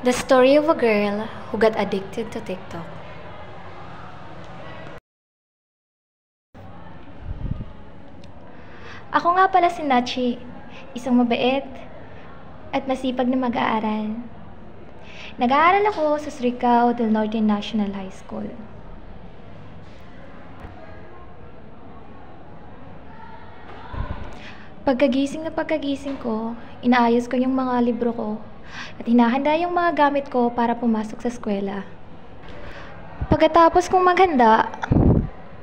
The story of a girl who got addicted to TikTok. Ako nga pala si Nachi, isang mabait at masipag na mag-aaral. Nag-aaral ako sa Surigao del Norte National High School. Pagkagising ko, inaayos ko yung mga libro ko at hinahanda yung mga gamit ko para pumasok sa eskwela. Pagkatapos kong maghanda,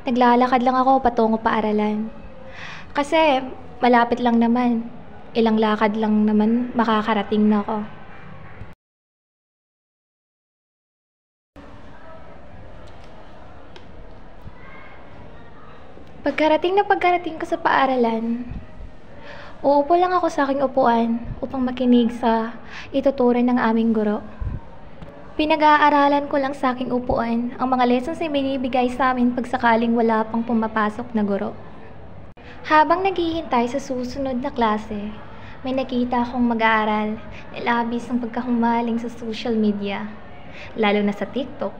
naglalakad lang ako patungo paaralan. Kasi malapit lang naman, ilang lakad lang naman makakarating na ako. Pagkarating ko sa paaralan, uupo lang ako sa aking upuan upang makinig sa ituturan ng aming guro. Pinag-aaralan ko lang sa aking upuan ang mga lessons na binibigay sa amin pag sakaling wala pang pumapasok na guro. Habang naghihintay sa susunod na klase, may nakita akong mag-aaral na labis ang pagkahumaling sa social media, lalo na sa TikTok.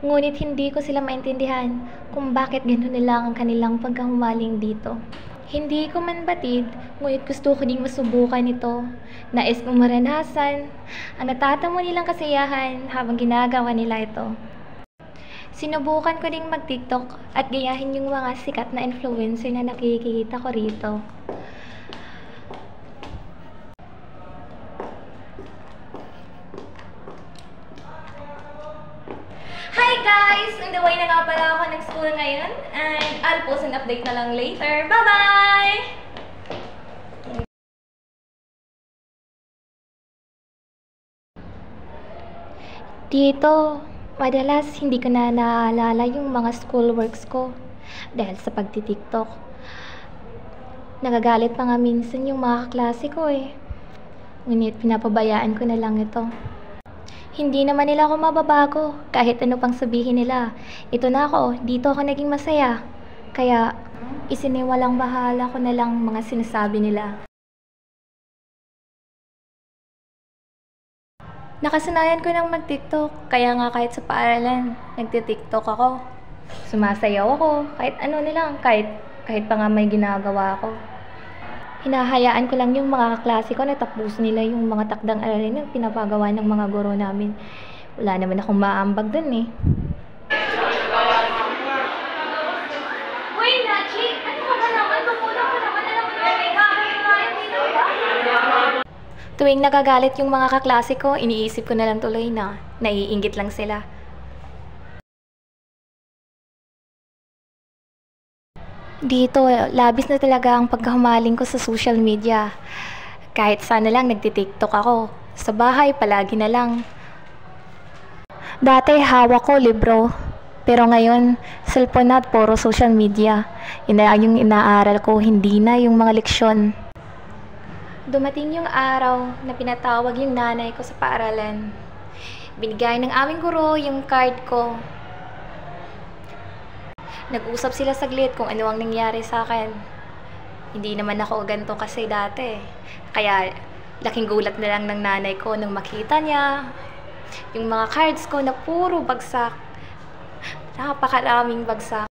Ngunit hindi ko sila maintindihan kung bakit gano'n nila ang kanilang pagkahumaling dito. Hindi ko man batid, ngunit gusto ko ding masubukan ito. Nais kong maranasan ang natatamo nilang kasiyahan habang ginagawa nila ito. Sinubukan ko ding mag-TikTok at gayahin yung mga sikat na influencer na nakikita ko rito. Hi guys! On the way na nga pala ako ng school ngayon and I'll post an update na lang later. Bye-bye! Dito, madalas hindi ko na naaalala yung mga schoolworks ko dahil sa pagti-TikTok. Nagagalit pa nga minsan yung mga kaklase ko eh. Ngunit pinapabayaan ko na lang ito. Hindi naman nila ako mababago kahit ano pang sabihin nila. Ito na ako, dito ako naging masaya. Kaya isiniwalang bahala ko na lang mga sinasabi nila. Nakasanayan ko ng mag-TikTok, kaya nga kahit sa paaralan, nagti-TikTok ako. Sumasayaw ako, kahit ano nilang, kahit pa nga may ginagawa ako. Hinahayaan ko lang yung mga kaklase ko na tapusin nila yung mga takdang aralin na pinapagawa ng mga guro namin. Wala naman akong maambag dun eh. Uy, Nachi! Ano ka ba naman? Tumulang ko naman. Alam mo naman may gagawin tayo dito ba? Tuwing nagagalit yung mga kaklase ko, iniisip ko na lang tuloy na naiinggit lang sila. Dito, labis na talaga ang pagkahumaling ko sa social media. Kahit sana lang nagti-TikTok ako. Sa bahay, palagi na lang. Dati, hawak ko libro. Pero ngayon, cellphone na at puro social media. Yung inaaral ko, hindi na yung mga leksyon. Dumating yung araw na pinatawag yung nanay ko sa paaralan. Binigay ng aming guro yung card ko. Nag-usap sila saglit kung ano ang nangyari sa akin. Hindi naman ako ganito kasi dati. Kaya laking gulat na lang ng nanay ko nung makita niya yung mga cards ko na puro bagsak. Napakaraming bagsak.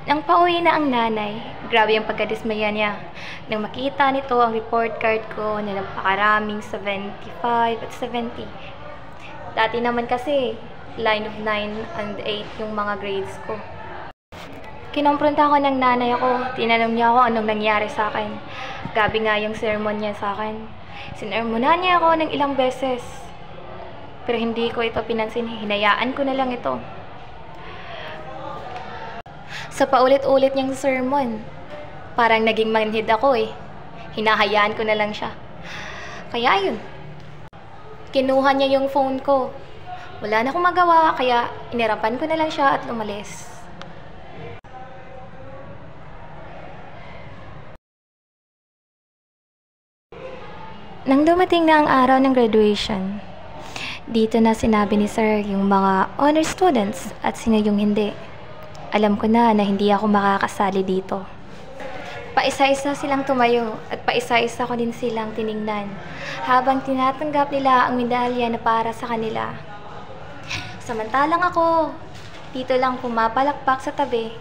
Nang pauwi na ang nanay, grabe ang pagkadismaya niya. Nang makita nito ang report card ko na napakaraming 75 at 70. Dati naman kasi, line of 9 and 8 yung mga grades ko. Kinompronta ko ng nanay ako, tinanong niya ako anong nangyari sa akin. Grabe nga yung sermon niya sa akin. Sinermonan niya ako ng ilang beses. Pero hindi ko ito pinansin, hinayaan ko na lang ito. Sa paulit-ulit niyang sermon, parang naging manhid ako eh. Hinahayaan ko na lang siya. Kaya ayun, kinuha niya yung phone ko. Wala na akong magawa, kaya inirapan ko na lang siya at umalis. Nang dumating na ang araw ng graduation, dito na sinabi ni Sir yung mga honor students at sino yung hindi. Alam ko na hindi ako makakasali dito. Paisa-isa silang tumayo at paisa-isa ko din silang tiningnan habang tinatanggap nila ang medalya na para sa kanila. Samantalang ako, dito lang pumapalakpak sa tabi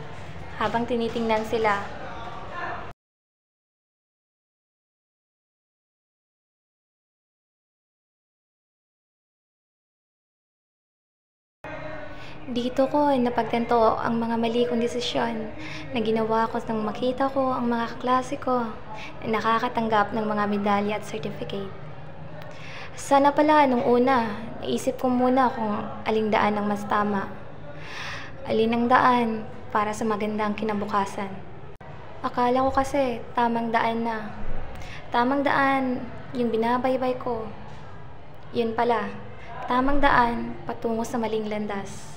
habang tinitingnan sila. Dito ko napagtanto ang mga mali kong desisyon na ginawa ko nang makita ko ang mga kaklase ko na nakakatanggap ng mga medalya at certificate. Sana pala nung una, naisip ko muna kung aling daan ang mas tama. Alin ang daan para sa magandang kinabukasan. Akala ko kasi tamang daan na. Tamang daan yung binabaybay ko. Yun pala, tamang daan patungo sa maling landas.